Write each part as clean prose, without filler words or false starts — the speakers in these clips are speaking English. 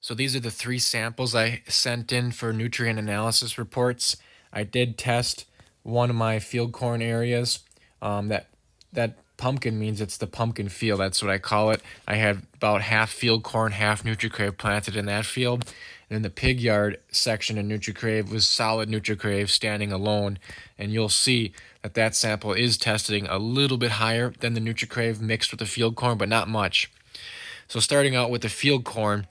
So these are the three samples I sent in for nutrient analysis reports. I did test one of my field corn areas. That pumpkin means it's the pumpkin field. That's what I call it. I had about half field corn, half Nutri-Crave planted in that field. And then the pig yard section in Nutri-Crave was solid Nutri-Crave standing alone. And you'll see that that sample is testing a little bit higher than the Nutri-Crave mixed with the field corn, but not much. So starting out with the field corn,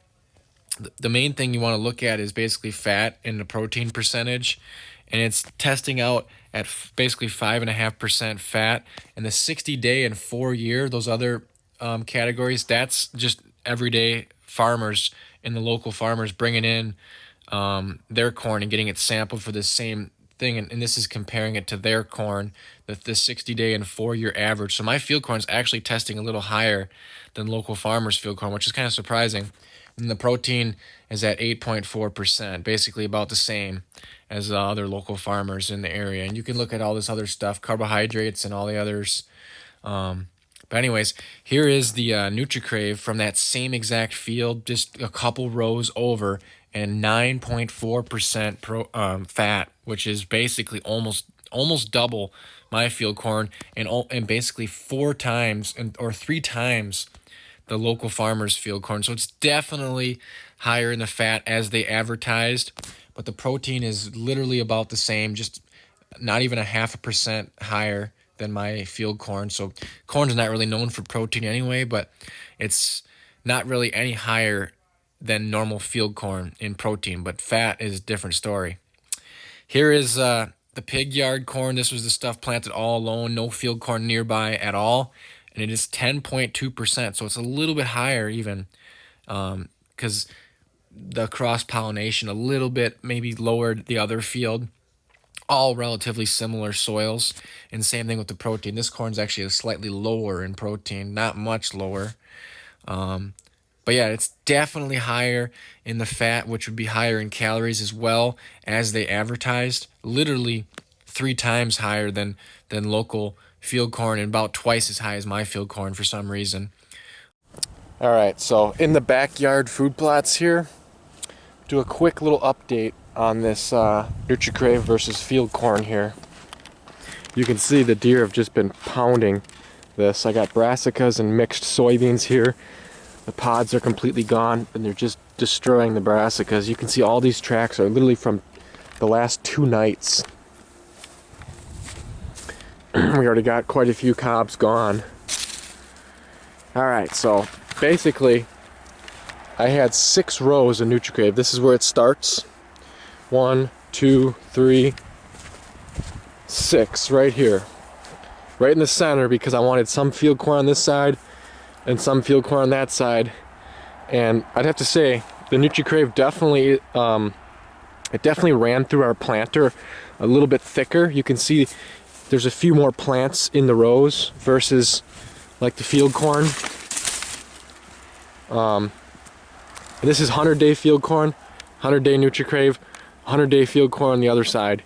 the main thing you want to look at is basically fat and the protein percentage, and it's testing out at basically 5.5% fat. And the 60-day and 4-year, those other categories, that's just everyday farmers and the local farmers bringing in their corn and getting it sampled for the same thing, and this is comparing it to their corn, the 60-day and 4-year average. So my field corn is actually testing a little higher than local farmers' field corn, which is kind of surprising. And the protein is at 8.4%, basically about the same as the other local farmers in the area. And you can look at all this other stuff, carbohydrates and all the others. But anyways, here is the Nutri-Crave from that same exact field, just a couple rows over, and 9.4% fat, which is basically almost double my field corn, and basically 4 times or 3 times the local farmers' field corn. So it's definitely higher in the fat as they advertised, but the protein is literally about the same, just not even 0.5% higher than my field corn. So corn's not really known for protein anyway, but it's not really any higher than normal field corn in protein, but fat is a different story. Here is the pig yard corn. This was the stuff planted all alone, no field corn nearby at all, and it is 10.2%, so it's a little bit higher even, because the cross-pollination a little bit maybe lowered the other field. All relatively similar soils, and same thing with the protein. This corn's actually slightly lower in protein, not much lower. But yeah, it's definitely higher in the fat, which would be higher in calories as well as they advertised. Literally 3 times higher than local field corn, and about twice as high as my field corn for some reason. All right, so in the backyard food plots here, do a quick little update on this Nutri-Crave versus field corn here. You can see the deer have just been pounding this. I got brassicas and mixed soybeans here. The pods are completely gone, and they're just destroying the brassicas. You can see all these tracks are literally from the last 2 nights. We already got quite a few cobs gone. Alright, so basically I had 6 rows of Nutri-Crave. This is where it starts. 1, 2, 3, 6 right here. Right in the center, because I wanted some field corn on this side and some field corn on that side. And I'd have to say the Nutri-Crave definitely it definitely ran through our planter a little bit thicker. You can see there's a few more plants in the rows versus like the field corn. This is 100-day field corn, 100-day Nutri-Crave, 100-day field corn on the other side.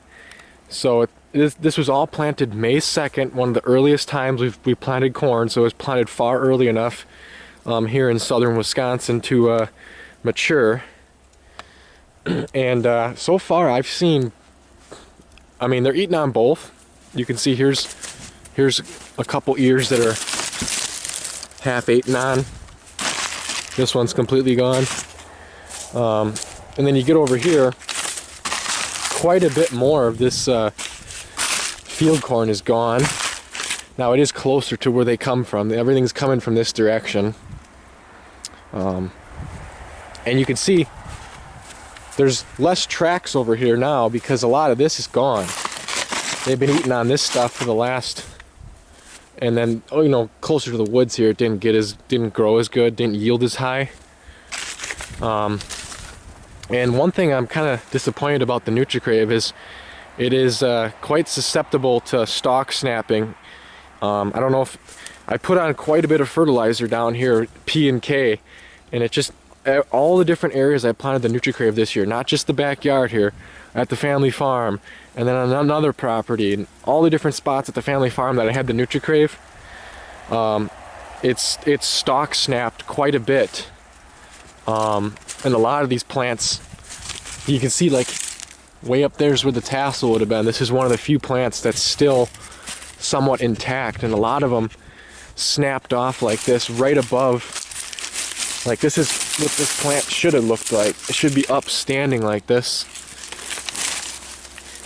So this was all planted May 2nd, one of the earliest times we planted corn, so it was planted far early enough here in southern Wisconsin to mature. And so far I've seen, I mean, they're eating on both. You can see here's a couple ears that are half eaten on. This one's completely gone. And then you get over here, quite a bit more of this field corn is gone. Now it is closer to where they come from. Everything's coming from this direction. And you can see there's less tracks over here now because a lot of this is gone. They've been eating on this stuff for the last, and then closer to the woods here, it didn't grow as good, didn't yield as high. And one thing I'm kind of disappointed about the Nutri-Crave is it is quite susceptible to stalk snapping. I don't know if I put on quite a bit of fertilizer down here, P and K, and it just, all the different areas I planted the Nutri-Crave this year, not just the backyard here at the family farm, and then on another property, and all the different spots at the family farm that I had the Nutri-Crave, it's stalk snapped quite a bit. And a lot of these plants, you can see like way up there's where the tassel would have been. This is one of the few plants that's still somewhat intact, and a lot of them snapped off like this right above. Like this is what this plant should have looked like. It should be upstanding like this.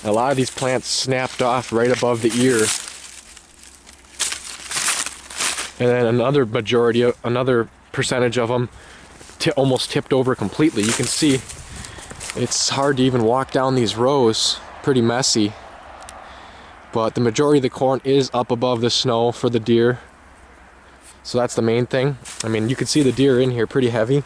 A lot of these plants snapped off right above the ear. And then another percentage of them almost tipped over completely. You can see it's hard to even walk down these rows, pretty messy. But the majority of the corn is up above the snow for the deer. So that's the main thing. I mean, you can see the deer in here pretty heavy.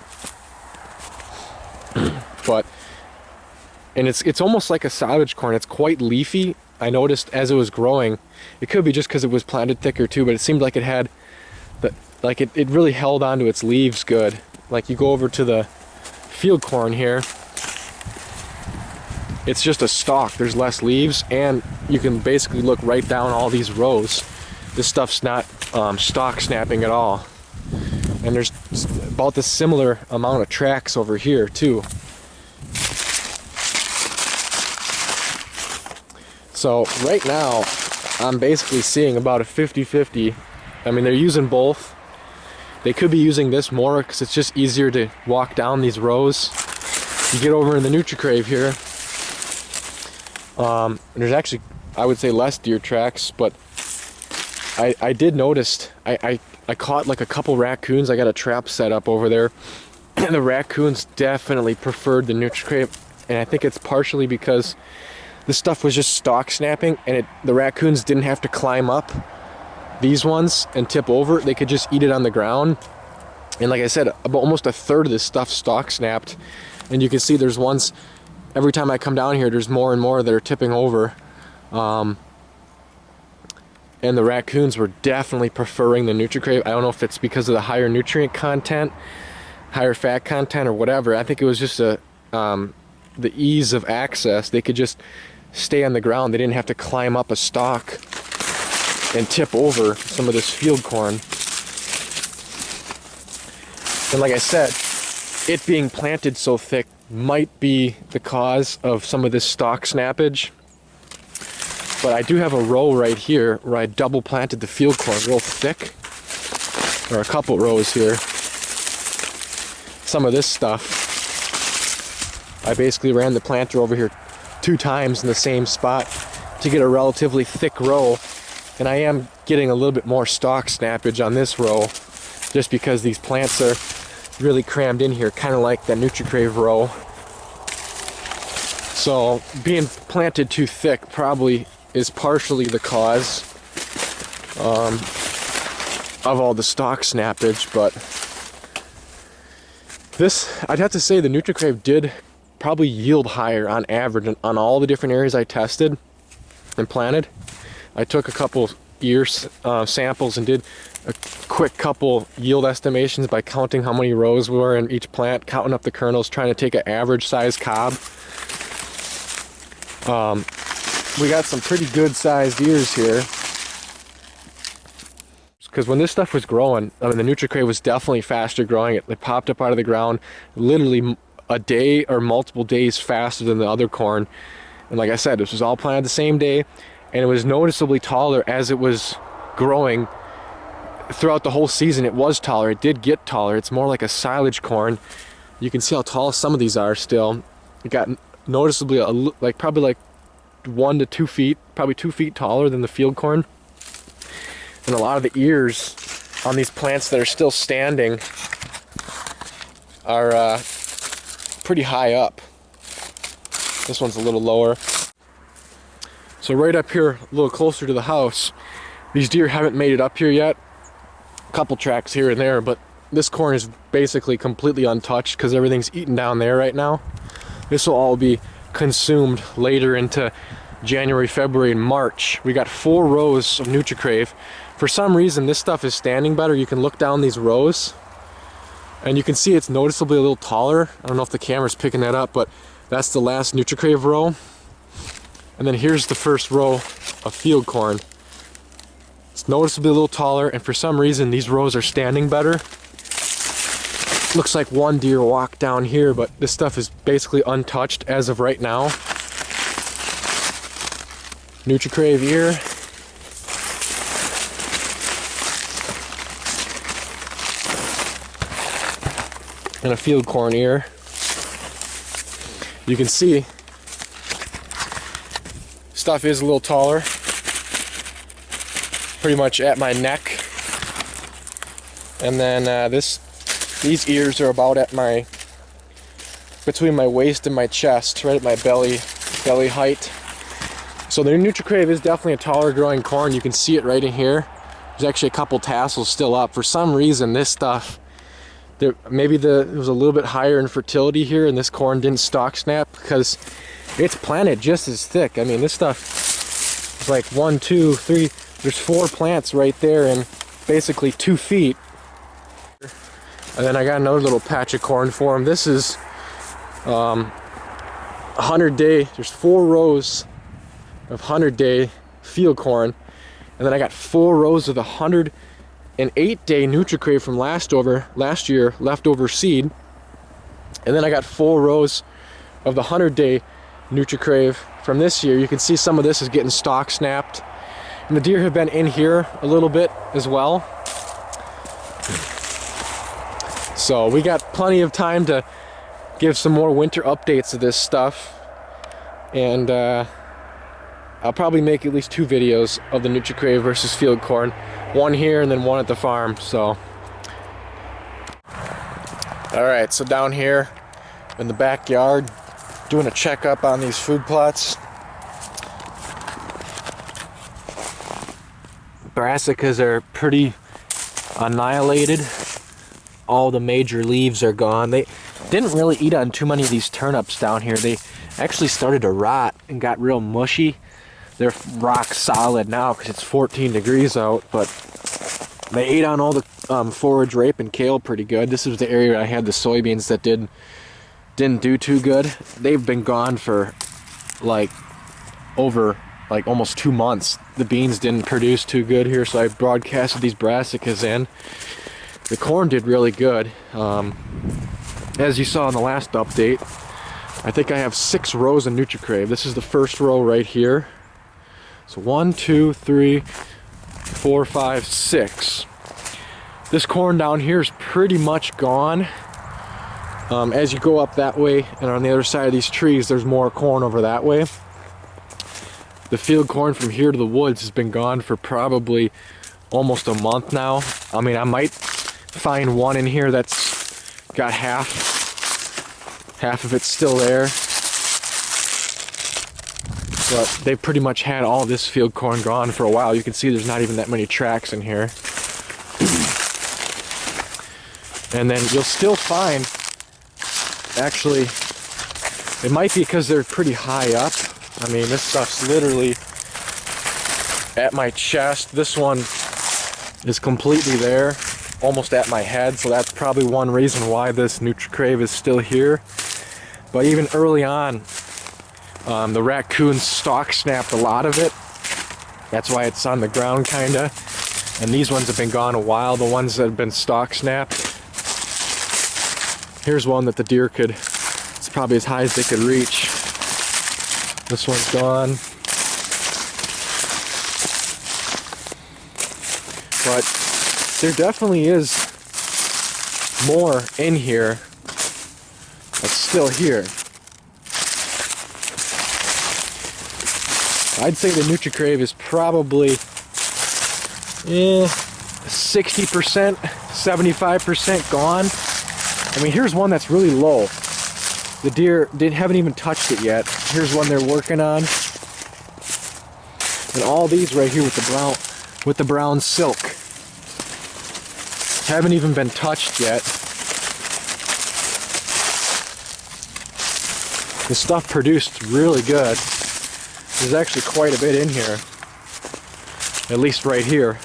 And it's almost like a silage corn. It's quite leafy. I noticed as it was growing, it could be just because it was planted thicker too, but it seemed like it had, it really held onto its leaves good. Like you go over to the field corn here, it's just a stalk. There's less leaves, and you can basically look right down all these rows. This stuff's not stalk snapping at all. And there's about the similar amount of tracks over here too. So right now, I'm basically seeing about a 50-50. I mean, they're using both. They could be using this more because it's just easier to walk down these rows. You get over in the Nutri-Crave here. There's actually, I would say, less deer tracks, but I did notice, I caught like a couple raccoons. I got a trap set up over there. And the raccoons definitely preferred the Nutri-Crave, and I think it's partially because this stuff was just stalk snapping, and the raccoons didn't have to climb up these ones and tip over. They could just eat it on the ground. And like I said, about almost a third of this stuff stalk snapped. And you can see there's ones, every time I come down here, there's more and more that are tipping over. And the raccoons were definitely preferring the Nutri-Crave. I don't know if it's because of the higher nutrient content, higher fat content, or whatever. I think it was just the ease of access. They could just stay on the ground. They didn't have to climb up a stalk and tip over some of this field corn. And like I said, it being planted so thick might be the cause of some of this stalk snappage. But I do have a row right here where I double planted the field corn real thick. Or a couple rows here. Some of this stuff, I basically ran the planter over here 2 times in the same spot to get a relatively thick row. And I am getting a little bit more stalk snappage on this row just because these plants are really crammed in here, kind of like that Nutri-Crave row. So being planted too thick probably is partially the cause of all the stalk snappage. But this, I'd have to say the Nutri-Crave did probably yield higher on average on all the different areas I tested and planted. I took a couple ear samples and did a quick couple yield estimations by counting how many rows were in each plant, counting up the kernels, trying to take an average size cob. We got some pretty good sized ears here. Because when this stuff was growing, I mean, the Nutri-Crave was definitely faster growing. It popped up out of the ground literally a day or multiple days faster than the other corn. And like I said, this was all planted the same day, and it was noticeably taller as it was growing. Throughout the whole season, it was taller. It did get taller. It's more like a silage corn. You can see how tall some of these are still. It got noticeably, probably like 1 to 2 feet, probably 2 feet taller than the field corn. And a lot of the ears on these plants that are still standing are pretty high up. This one's a little lower. So right up here, a little closer to the house, these deer haven't made it up here yet. A couple tracks here and there, but this corn is basically completely untouched because everything's eaten down there right now. This will all be consumed later into January, February, and March. We got 4 rows of Nutri-Crave. For some reason, this stuff is standing better. You can look down these rows, and you can see it's noticeably a little taller. I don't know if the camera's picking that up, but that's the last Nutri-Crave row. And then here's the first row of field corn. It's noticeably a little taller, and for some reason, these rows are standing better. Looks like one deer walked down here, but this stuff is basically untouched as of right now. Nutri-Crave ear. And a field corn ear. You can see stuff is a little taller, pretty much at my neck. And then these ears are about at between my waist and my chest, right at my belly height. So the Nutri-Crave is definitely a taller growing corn. You can see it right in here. There's actually a couple tassels still up. For some reason, this stuff, maybe it was a little bit higher in fertility here, and this corn didn't stalk snap because it's planted just as thick. I mean, this stuff is like 1, 2, 3. There's 4 plants right there in basically 2 feet. And then I got another little patch of corn for him. This is 100-day. There's 4 rows of 100-day field corn, and then I got 4 rows of the 108-day Nutri-Crave from last year leftover seed, and then I got 4 rows of the 100-day Nutri-Crave from this year. You can see some of this is getting stalk snapped, and the deer have been in here a little bit as well. So we got plenty of time to give some more winter updates of this stuff, and I'll probably make at least 2 videos of the Nutri-Crave versus field corn, one here and then one at the farm. So alright, so down here in the backyard doing a checkup on these food plots. Brassicas are pretty annihilated. All the major leaves are gone. They didn't really eat on too many of these turnips down here. They actually started to rot and got real mushy. They're rock solid now because it's 14 degrees out, but they ate on all the forage rape and kale pretty good. This was the area I had the soybeans that didn't do too good. They've been gone for over almost 2 months. The beans didn't produce too good here, so I broadcasted these brassicas in. The corn did really good. As you saw in the last update, I think I have 6 rows of Nutri-Crave. This is the first row right here. So 1, 2, 3, 4, 5, 6. This corn down here is pretty much gone. As you go up that way and on the other side of these trees, there's more corn over that way. The field corn from here to the woods has been gone for probably almost a month now. I mean, I might find one in here that's got half of it's still there, but they pretty much had all this field corn gone for a while. You can see there's not even that many tracks in here. And then you'll still find, actually, it might be because they're pretty high up. I mean, this stuff's literally at my chest. This one is completely there, almost at my head, so that's probably one reason why this Nutri-Crave is still here. But even early on, the raccoons stalk snapped a lot of it. That's why it's on the ground, kinda. And these ones have been gone a while, the ones that have been stalk snapped. Here's one that the deer it's probably as high as they could reach. This one's gone. But there definitely is more in here that's still here. I'd say the Nutri-Crave is probably 60%, 75% gone. I mean, here's one that's really low. The deer haven't even touched it yet. Here's one they're working on. And all these right here with the brown silk haven't even been touched yet. The stuff produced really good. There's actually quite a bit in here, at least right here.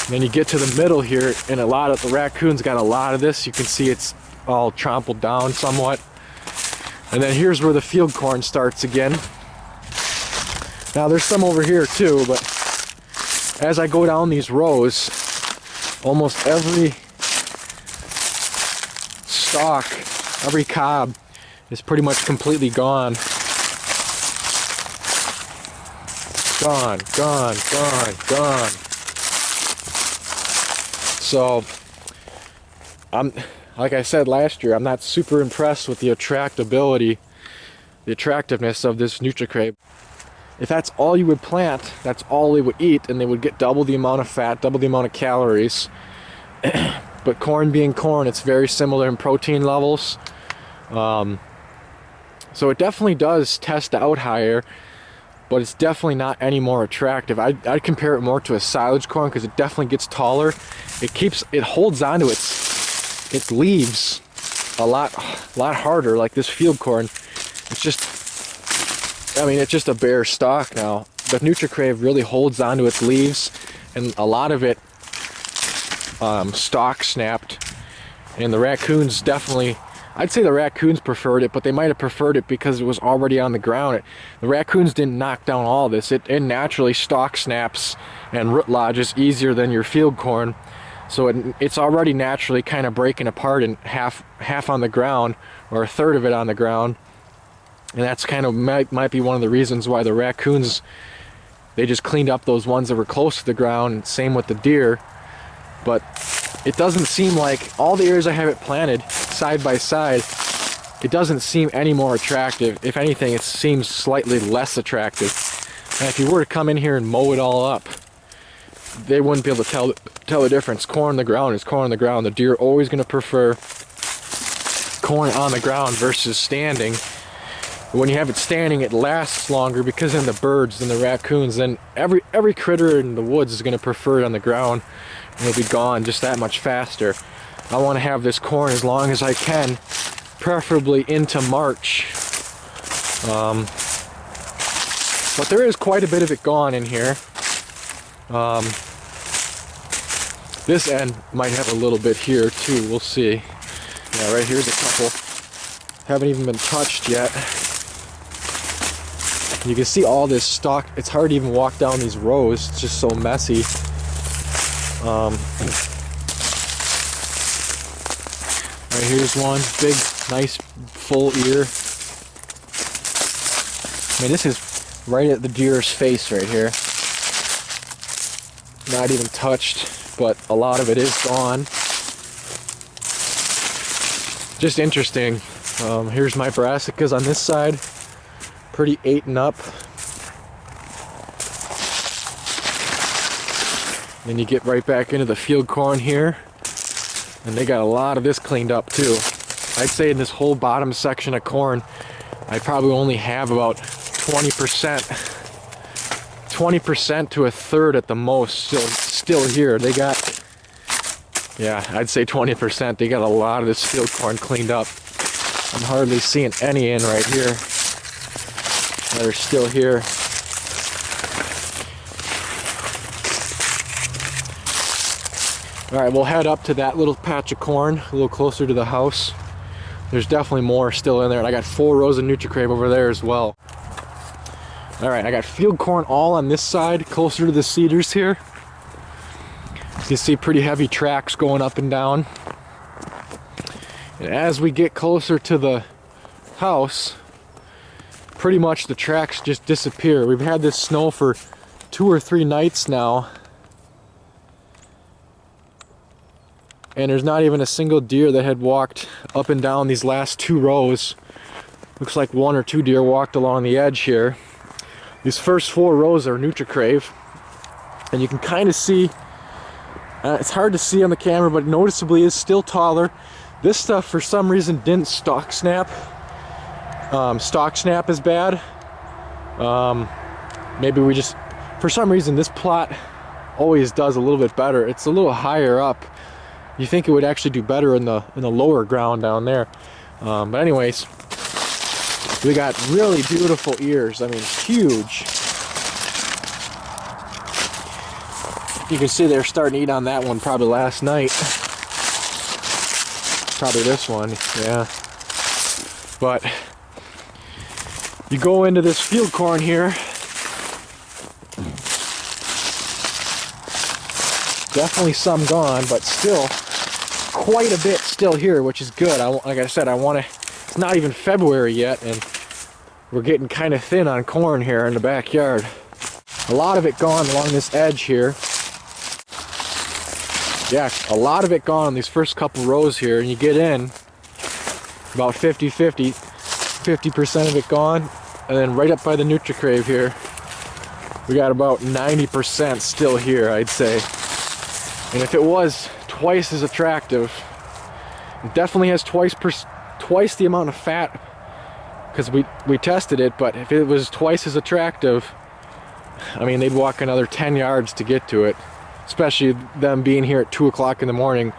And then you get to the middle here, and a lot of the raccoons got a lot of this. You can see it's all trampled down somewhat. And then here's where the field corn starts again. Now there's some over here too, but as I go down these rows, almost every stalk, every cob is pretty much completely gone. Gone, gone, gone, gone. So, like I said last year, I'm not super impressed with the attractability, the attractiveness of this Nutri-Crave. If that's all you would plant, that's all they would eat, and they would get double the amount of fat, double the amount of calories. But corn being corn, it's very similar in protein levels. So it definitely does test out higher, but it's definitely not any more attractive. I'd compare it more to a silage corn because it definitely gets taller. It holds onto its leaves a lot harder, like this field corn. It's just, I mean, it's just a bare stalk now. The Nutri-Crave really holds onto its leaves, and a lot of it stalk snapped. And the raccoons definitely, I'd say the raccoons preferred it, but they might have preferred it because it was already on the ground. The raccoons didn't knock down all this. It naturally stalk snaps and root lodges easier than your field corn. So it's already naturally kind of breaking apart in half on the ground, or a third of it on the ground. And that's kind of might be one of the reasons why the raccoons, they just cleaned up those ones that were close to the ground, and same with the deer. But it doesn't seem like, all the areas I have it planted side by side, it doesn't seem any more attractive. If anything, it seems slightly less attractive. And if you were to come in here and mow it all up, they wouldn't be able to tell the difference. Corn on the ground is corn on the ground. The deer are always going to prefer corn on the ground versus standing. When you have it standing, it lasts longer because then the birds and the raccoons, then every critter in the woods is going to prefer it on the ground, and it'll be gone just that much faster. I want to have this corn as long as I can, preferably into March. But there is quite a bit of it gone in here. This end might have a little bit here too, we'll see. Yeah, right here's a couple. Haven't even been touched yet. You can see all this stalk. It's hard to even walk down these rows. It's just so messy. Right here's one. Big, nice, full ear. I mean, this is right at the deer's face right here. Not even touched, but a lot of it is gone. Just interesting. Here's my brassicas on this side. Pretty eaten up. Then you get right back into the field corn here, and they got a lot of this cleaned up too. I'd say in this whole bottom section of corn, I probably only have about 20% to a third at the most still here. They got, yeah, I'd say 20%. They got a lot of this field corn cleaned up. I'm hardly seeing any in right here that are still here. Alright, we'll head up to that little patch of corn, a little closer to the house. There's definitely more still in there, and I got 4 rows of Nutri-Crave over there as well. Alright, I got field corn all on this side, closer to the cedars here. You see pretty heavy tracks going up and down. And as we get closer to the house, pretty much the tracks just disappear. We've had this snow for 2 or 3 nights now, and there's not even a single deer that had walked up and down these last 2 rows. Looks like 1 or 2 deer walked along the edge here. These first 4 rows are Nutri-Crave, and you can kind of see, it's hard to see on the camera, but noticeably is still taller. This stuff for some reason didn't stalk snap. Stalk snap is bad. Maybe we just, for some reason this plot always does a little bit better. It's a little higher up. You think it would actually do better in the lower ground down there. But anyways, we got really beautiful ears. I mean, huge. You can see they're starting to eat on that one probably last night. Probably this one, yeah. But you go into this field corn here, definitely some gone, but still quite a bit still here, which is good. Like I said, I want to, it's not even February yet, and we're getting kind of thin on corn here in the backyard. A lot of it gone along this edge here. Yeah, a lot of it gone on these first couple rows here, and you get in about 50-50, 50% of it gone, and then right up by the Nutri-Crave here, we got about 90% still here, I'd say. And if it was twice as attractive, it definitely has twice the amount of fat, because we tested it, but if it was twice as attractive, I mean, they'd walk another 10 yards to get to it. Especially them being here at 2 o'clock in the morning,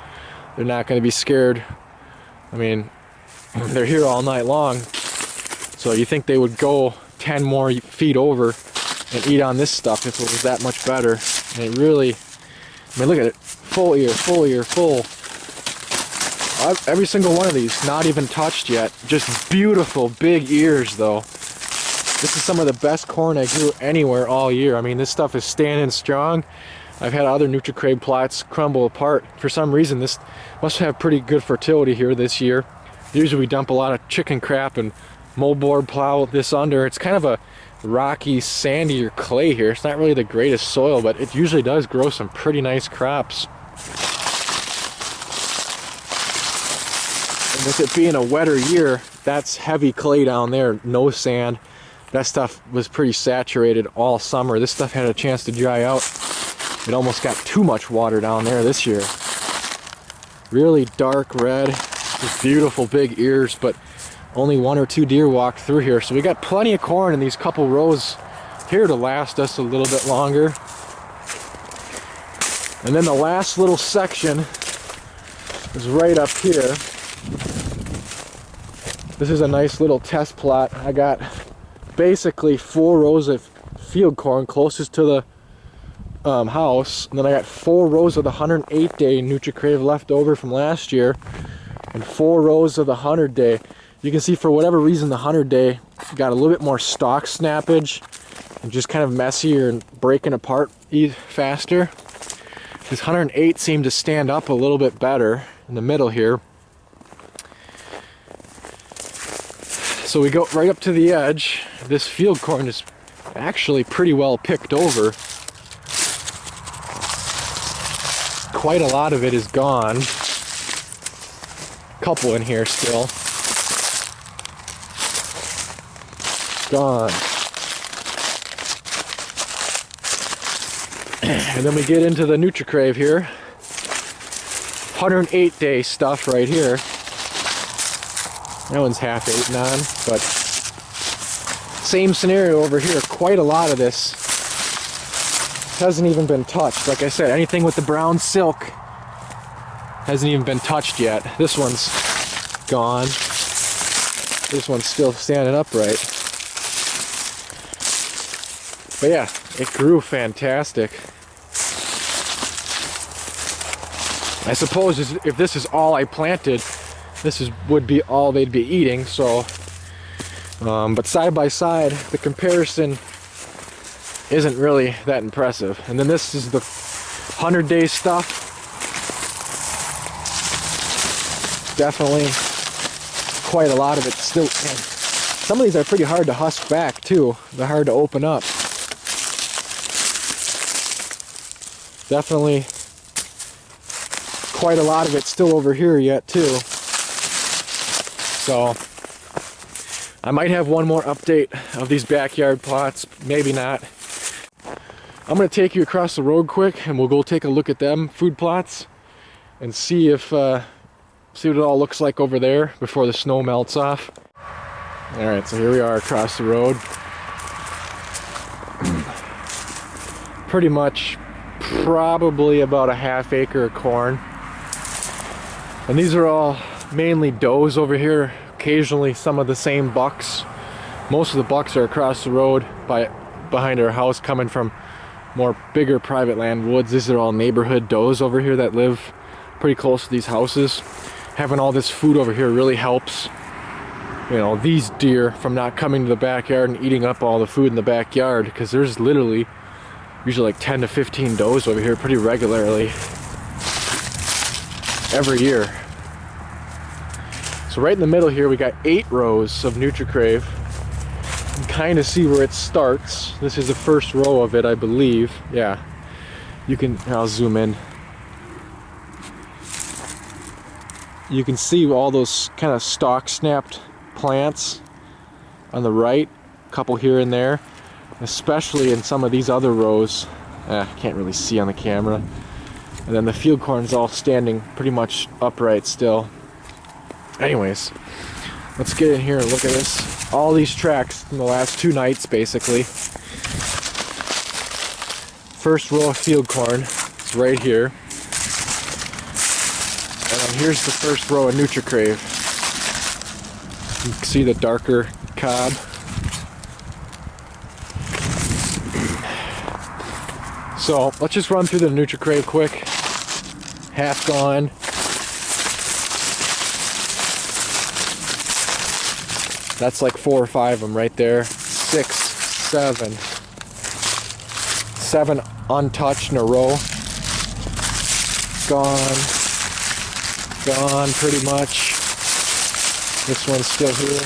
they're not going to be scared. I mean, they're here all night long, so you think they would go 10 more feet over and eat on this stuff if it was that much better. And it really, I mean, look at it, full ear, full ear, full. Every single one of these, not even touched yet. Just beautiful big ears though. This is some of the best corn I grew anywhere all year. I mean, this stuff is standing strong. I've had other Nutri-Crave plots crumble apart. For some reason, this must have pretty good fertility here this year. Usually we dump a lot of chicken crap and moldboard plow this under. It's kind of a rocky, sandier clay here. It's not really the greatest soil, but it usually does grow some pretty nice crops. And with it being a wetter year, that's heavy clay down there, no sand. That stuff was pretty saturated all summer. This stuff had a chance to dry out. It almost got too much water down there this year. Really dark red, just beautiful big ears, but only 1 or 2 deer walked through here. So we got plenty of corn in these couple rows here to last us a little bit longer. And then the last little section is right up here. This is a nice little test plot. I got basically 4 rows of field corn closest to the house, and then I got 4 rows of the 108-day Nutri-Crave left over from last year, and 4 rows of the 100-day. You can see for whatever reason the 100-day got a little bit more stalk snappage and just kind of messier and breaking apart faster. This 108 seemed to stand up a little bit better in the middle here. So we go right up to the edge. This field corn is actually pretty well picked over. Quite a lot of it is gone. Couple in here still. Gone. And then we get into the Nutri-Crave here. 108-day stuff right here. That one's half eaten on, but same scenario over here. Quite a lot of this hasn't even been touched. Like I said, anything with the brown silk hasn't even been touched yet. This one's gone. This one's still standing upright. But yeah, it grew fantastic. I suppose if this is all I planted, would be all they'd be eating. So, but side by side, the comparison isn't really that impressive. And then this is the 100-day stuff. Definitely quite a lot of it still. Man, some of these are pretty hard to husk back too. They're hard to open up. Definitely quite a lot of it still over here yet too. So I might have one more update of these backyard plots, maybe not. I'm gonna take you across the road quick and we'll go take a look at them food plots and see if see what it all looks like over there before the snow melts off. All right, so here we are across the road. Pretty much probably about a half acre of corn. And these are all mainly does over here, occasionally some of the same bucks. Most of the bucks are across the road behind our house, coming from more bigger private land woods. These are all neighborhood does over here that live pretty close to these houses. Having all this food over here really helps, you know, these deer from not coming to the backyard and eating up all the food in the backyard, because there's literally usually like 10 to 15 does over here pretty regularly every year. So right in the middle here, we got 8 rows of Nutri-Crave. You can kind of see where it starts. This is the first row of it, I believe. Yeah, you can, I'll zoom in. You can see all those kind of stalk snapped plants on the right, a couple here and there, especially in some of these other rows. Can't really see on the camera. And then the field corn's all standing pretty much upright still. Anyways, let's get in here and look at this. All these tracks from the last 2 nights, basically. First row of field corn is right here. And then here's the first row of Nutri-Crave. You can see the darker cob. So let's just run through the Nutri-Crave quick. Half gone. That's like 4 or 5 of them right there. 6, 7. 7 untouched in a row. Gone. Gone pretty much. This one's still here.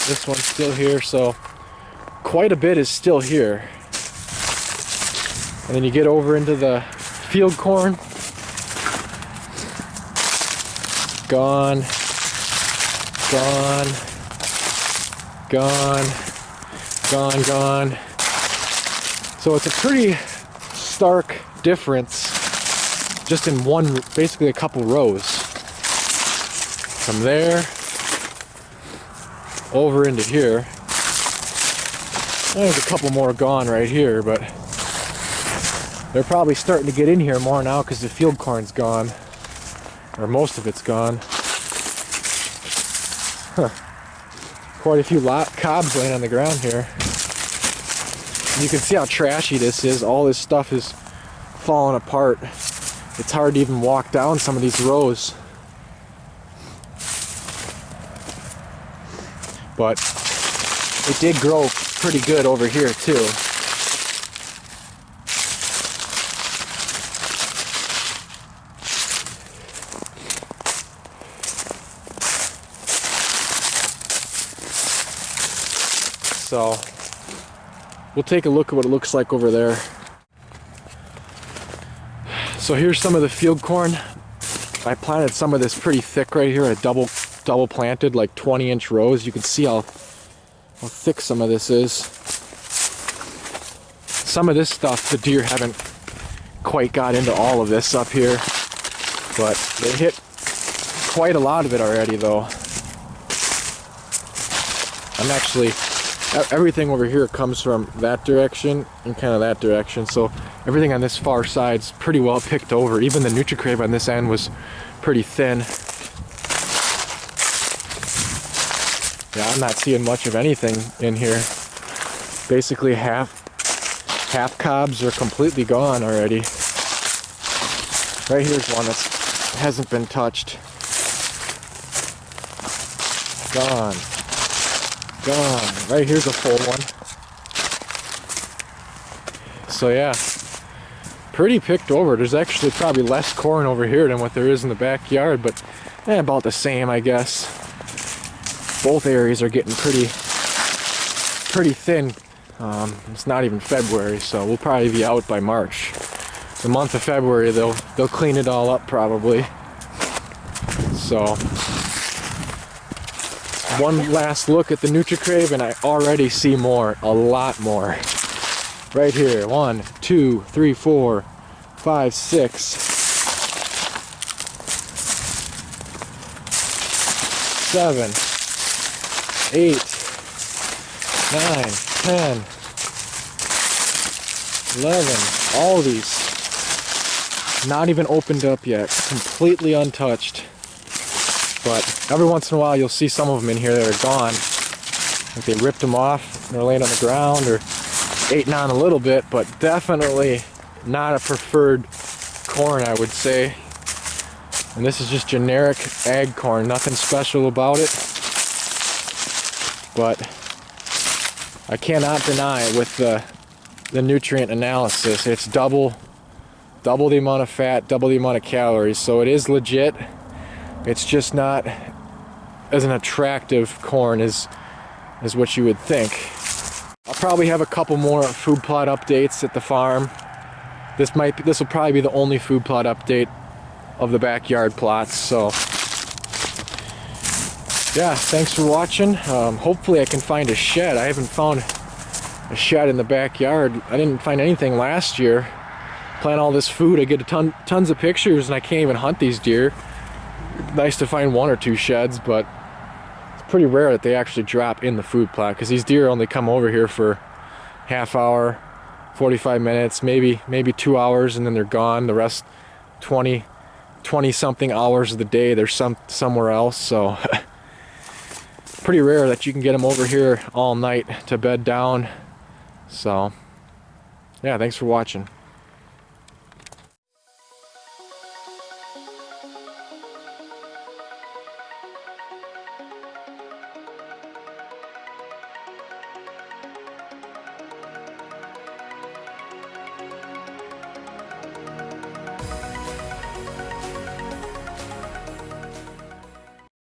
This one's still here, so quite a bit is still here. And then you get over into the field corn. Gone. Gone. Gone. Gone, gone. So it's a pretty stark difference just in one, basically a couple rows. From there over into here. There's a couple more gone right here, but they're probably starting to get in here more now because the field corn's gone. Or most of it's gone. Huh. Quite a few cobs laying on the ground here. You can see how trashy this is. All this stuff is falling apart. It's hard to even walk down some of these rows. But it did grow pretty good over here too. So we'll take a look at what it looks like over there. So here's some of the field corn. I planted some of this pretty thick right here. I double planted, like 20-inch rows. You can see how thick some of this is. Some of this stuff the deer haven't quite got into all of this up here, but they hit quite a lot of it already though. I'm actually, everything over here comes from that direction and kind of that direction, so everything on this far side's pretty well picked over. Even the Nutri-Crave on this end was pretty thin. Yeah, I'm not seeing much of anything in here. Basically half cobs are completely gone already. Right here's one that hasn't been touched. Gone. Gone. Right here's a full one. So yeah, pretty picked over. There's actually probably less corn over here than what there is in the backyard, but about the same, I guess. Both areas are getting pretty thin. It's not even February, so we'll probably be out by March. The month of February, they'll clean it all up probably. So one last look at the Nutri-Crave, and I already see more, a lot more. Right here, 1, 2, 3, 4, 5, 6. 7, 8, 9, 10, 11, all these not even opened up yet, completely untouched. But every once in a while you'll see some of them in here that are gone. Like they ripped them off and they're laying on the ground or eating on a little bit, but definitely not a preferred corn, I would say. And this is just generic ag corn, nothing special about it. But I cannot deny with the nutrient analysis, it's double double the amount of fat, double the amount of calories. So it is legit. It's just not as an attractive corn as what you would think. I'll probably have a couple more food plot updates at the farm. This will probably be the only food plot update of the backyard plots. So yeah, thanks for watching. Hopefully I can find a shed. I haven't found a shed in the backyard. I didn't find anything last year. Plant all this food, I get tons of pictures, and I can't even hunt these deer. Nice to find 1 or 2 sheds, but it's pretty rare that they actually drop in the food plot, because these deer only come over here for half hour, 45 minutes, maybe 2 hours, and then they're gone. The rest 20 something hours of the day they're somewhere else. So pretty rare that you can get them over here all night to bed down. So yeah, thanks for watching.